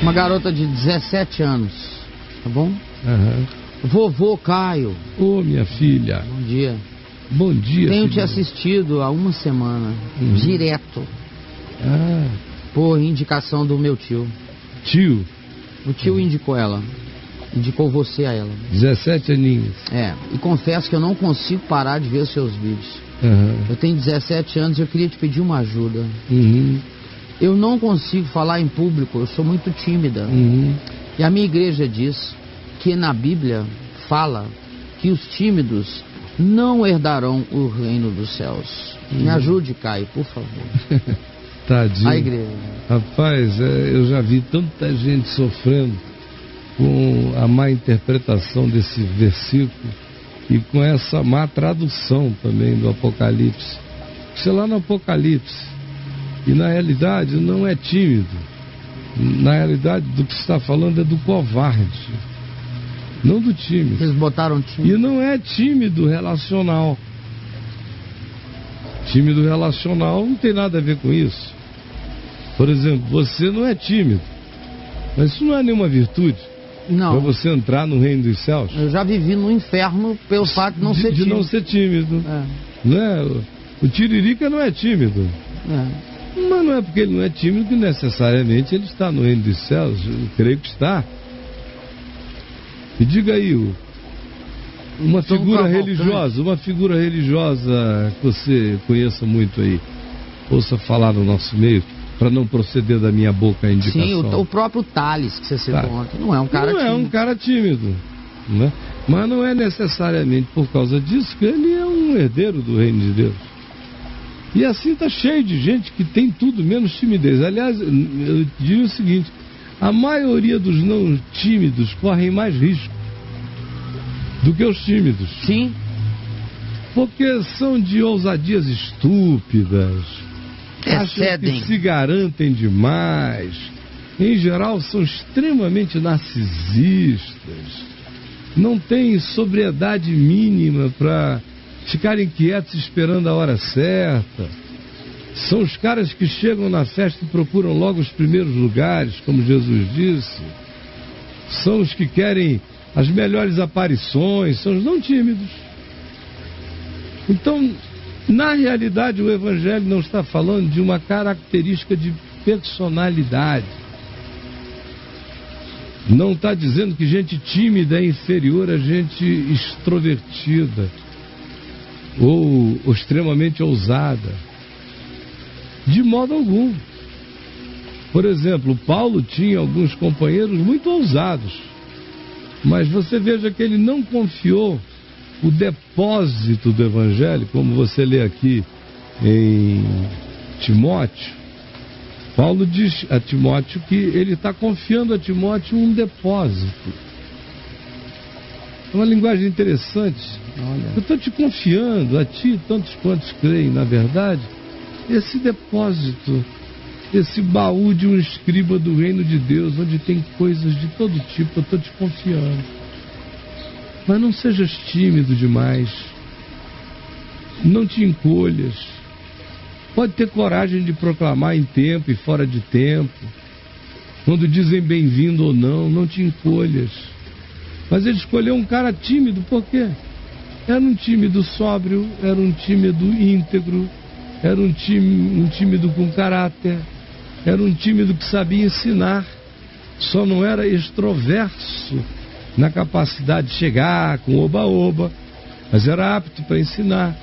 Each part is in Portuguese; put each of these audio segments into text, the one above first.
Uma garota de 17 anos, tá bom? Vovô Caio. Ô, minha filha. Bom dia. Bom dia, Tenho filho. te assistido há uma semana, direto, Ah, por indicação do meu tio. tio, O tio indicou ela, indicou você a ela. 17 aninhos. E confesso que eu não consigo parar de ver os seus vídeos. Eu tenho 17 anos e eu queria te pedir uma ajuda. Eu não consigo falar em público, eu sou muito tímida. E a minha igreja diz que na Bíblia fala que os tímidos não herdarão o reino dos céus. Me ajude, Caio, por favor. Tadinho. A igreja. Rapaz, eu já vi tanta gente sofrendo com a má interpretação desse versículo e com essa má tradução também do Apocalipse. Sei lá no Apocalipse. E na realidade não é tímido. Na realidade do que se está falando é do covarde, não do tímido. Eles botaram tímido. E não é tímido relacional. Tímido relacional não tem nada a ver com isso. Por exemplo, você não é tímido, mas isso não é nenhuma virtude. Não. Para você entrar no reino dos céus. Eu já vivi no inferno pelo fato de não ser tímido. De não ser tímido. Né? O Tiririca não é tímido. Mas não é porque ele não é tímido que necessariamente ele está no reino dos céus. Eu creio que está. E diga aí, uma figura religiosa que você conheça muito aí, ouça falar no nosso meio, para não proceder da minha boca a indicação. Sim, o próprio Tales, que você citou ontem, não é um cara tímido. Não é um cara tímido, né? Mas não é necessariamente por causa disso que ele é um herdeiro do reino de Deus. E assim está cheio de gente que tem tudo menos timidez. Aliás, eu diria o seguinte: a maioria dos não tímidos correm mais risco do que os tímidos. Sim. Porque são de ousadias estúpidas, acham que se garantem demais, em geral são extremamente narcisistas, não têm sobriedade mínima para ficarem quietos esperando a hora certa. São os caras que chegam na festa e procuram logo os primeiros lugares, como Jesus disse. São os que querem as melhores aparições, são os não tímidos. Então, na realidade, o Evangelho não está falando de uma característica de personalidade. Não está dizendo que gente tímida é inferior a gente extrovertida ou extremamente ousada. De modo algum. Por exemplo, Paulo tinha alguns companheiros muito ousados, mas você veja que ele não confiou o depósito do Evangelho, como você lê aqui em Timóteo. Paulo diz a Timóteo que ele está confiando a Timóteo um depósito. É uma linguagem interessante. Eu estou te confiando a ti, tantos quantos creem, na verdade, esse depósito, esse baú de um escriba do reino de Deus, onde tem coisas de todo tipo. Eu estou te confiando. Mas não sejas tímido demais. Não te encolhas. Pode ter coragem de proclamar em tempo e fora de tempo. Quando dizem bem-vindo ou não, não te encolhas. Mas ele escolheu um cara tímido, por quê? Era um tímido sóbrio, era um tímido íntegro, era um tímido com caráter, era um tímido que sabia ensinar, só não era extroverso na capacidade de chegar com oba-oba, mas era apto para ensinar.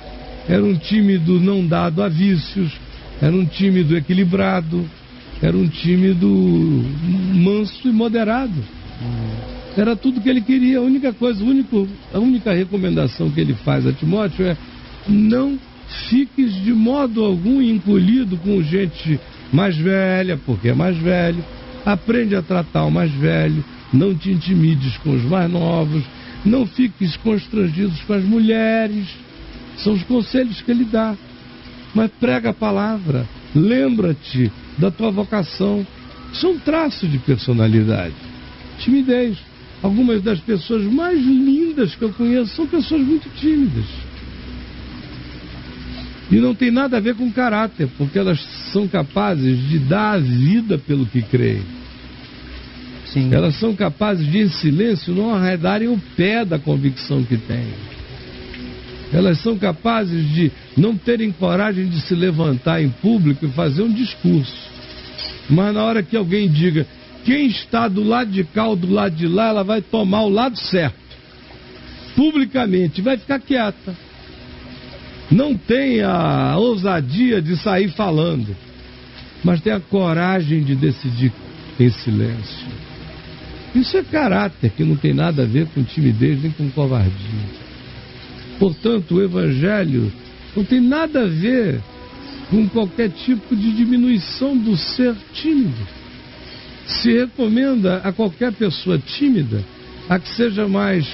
Era um tímido não dado a vícios, era um tímido equilibrado, era um tímido manso e moderado. Era tudo que ele queria. A única coisa, a única recomendação que ele faz a Timóteo é: não fiques de modo algum encolhido com gente mais velha, porque é mais velho. Aprende a tratar o mais velho. Não te intimides com os mais novos. Não fiques constrangido com as mulheres. São os conselhos que ele dá. Mas prega a palavra. Lembra-te da tua vocação. Isso é um traço de personalidade. Timidez. Algumas das pessoas mais lindas que eu conheço são pessoas muito tímidas. E não tem nada a ver com caráter, porque elas são capazes de dar a vida pelo que creem. Sim. Elas são capazes de, em silêncio, não arredarem o pé da convicção que têm. Elas são capazes de não terem coragem de se levantar em público e fazer um discurso. Mas na hora que alguém diga quem está do lado de cá ou do lado de lá, ela vai tomar o lado certo, publicamente, vai ficar quieta. Não tem a ousadia de sair falando, mas tem a coragem de decidir em silêncio. Isso é caráter, que não tem nada a ver com timidez nem com covardia. Portanto, o Evangelho não tem nada a ver com qualquer tipo de diminuição do ser tímido. Se recomenda a qualquer pessoa tímida a que seja mais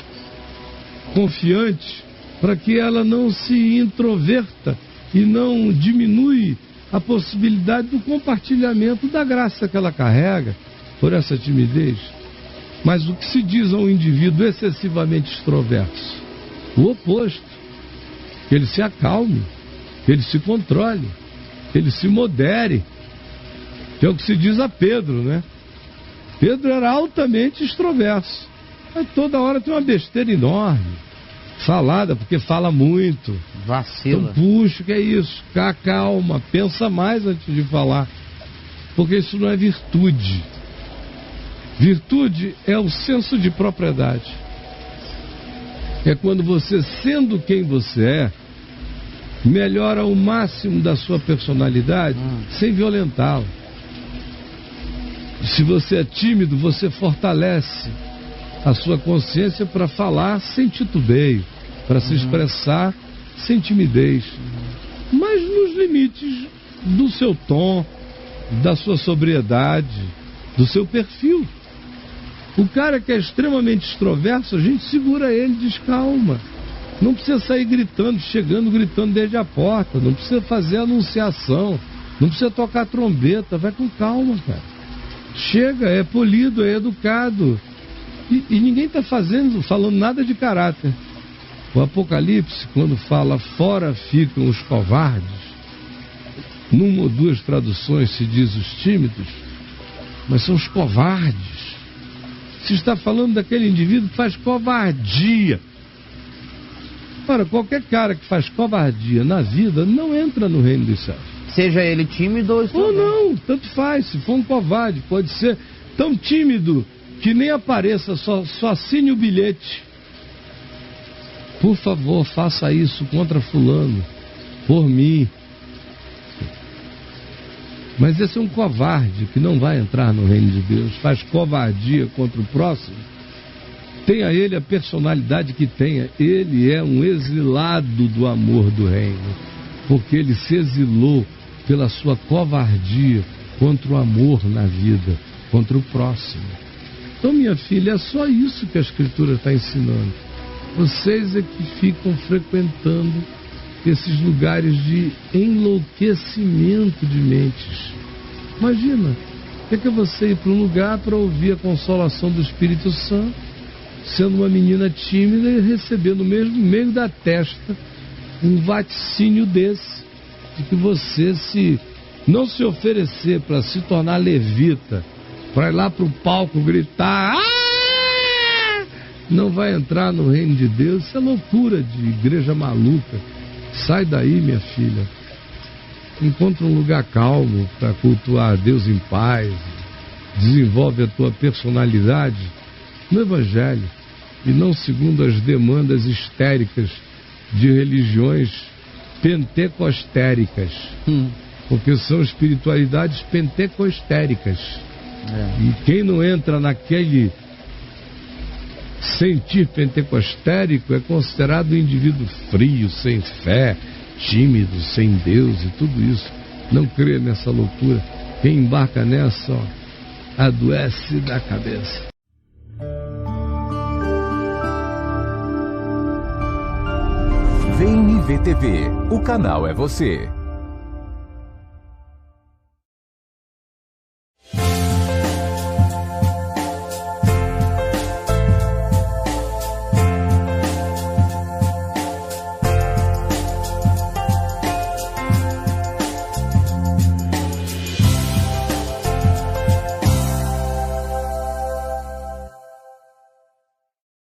confiante, para que ela não se introverta e não diminui a possibilidade do compartilhamento da graça que ela carrega por essa timidez. Mas o que se diz a um indivíduo excessivamente extroverso? O oposto. Que ele se acalme, que ele se controle, que ele se modere. Que é o que se diz a Pedro, né? Pedro era altamente extroverso. Mas toda hora tem uma besteira enorme. Falada, porque fala muito. Vacila. Então, puxa, que é isso? Calma, pensa mais antes de falar. Porque isso não é virtude. Virtude é o senso de propriedade. É quando você, sendo quem você é, melhora o máximo da sua personalidade sem violentá-la. Se você é tímido, você fortalece a sua consciência para falar sem titubeio, para se expressar sem timidez, mas nos limites do seu tom, da sua sobriedade, do seu perfil. O cara que é extremamente extroverso, a gente segura ele, diz calma. Não precisa sair gritando, gritando desde a porta. Não precisa fazer anunciação. Não precisa tocar trombeta. Vai com calma, cara. Chega, é polido, é educado. E ninguém está falando nada de caráter. O Apocalipse, quando fala fora ficam os covardes, numa ou duas traduções se diz os tímidos, mas são os covardes. Se está falando daquele indivíduo que faz covardia. Ora, qualquer cara que faz covardia na vida não entra no reino dos céus. Seja ele tímido ou ou não, tanto faz. Se for um covarde, pode ser tão tímido que nem apareça, só assine o bilhete. Por favor, faça isso contra fulano, por mim. Mas esse é um covarde que não vai entrar no reino de Deus, faz covardia contra o próximo. Tenha ele a personalidade que tenha, ele é um exilado do amor do reino, porque ele se exilou pela sua covardia contra o amor na vida, contra o próximo. Então, minha filha, é só isso que a Escritura está ensinando. Vocês é que ficam frequentando esses lugares de enlouquecimento de mentes. Imagina, o que é você ir para um lugar para ouvir a consolação do Espírito Santo, sendo uma menina tímida e receber no meio da testa um vaticínio desse, de que você, se não se oferecer para se tornar levita, para ir lá para o palco gritar, não vai entrar no reino de Deus. Isso é loucura de igreja maluca. Sai daí, minha filha. Encontra um lugar calmo para cultuar a Deus em paz. Desenvolve a tua personalidade no Evangelho e não segundo as demandas histéricas de religiões pentecostéricas, porque são espiritualidades pentecostéricas. E quem não entra naquele sentir pentecostérico é considerado um indivíduo frio, sem fé, tímido, sem Deus e tudo isso. Não crê nessa loucura. Quem embarca nessa, adoece da cabeça. VNV TV, o canal é você.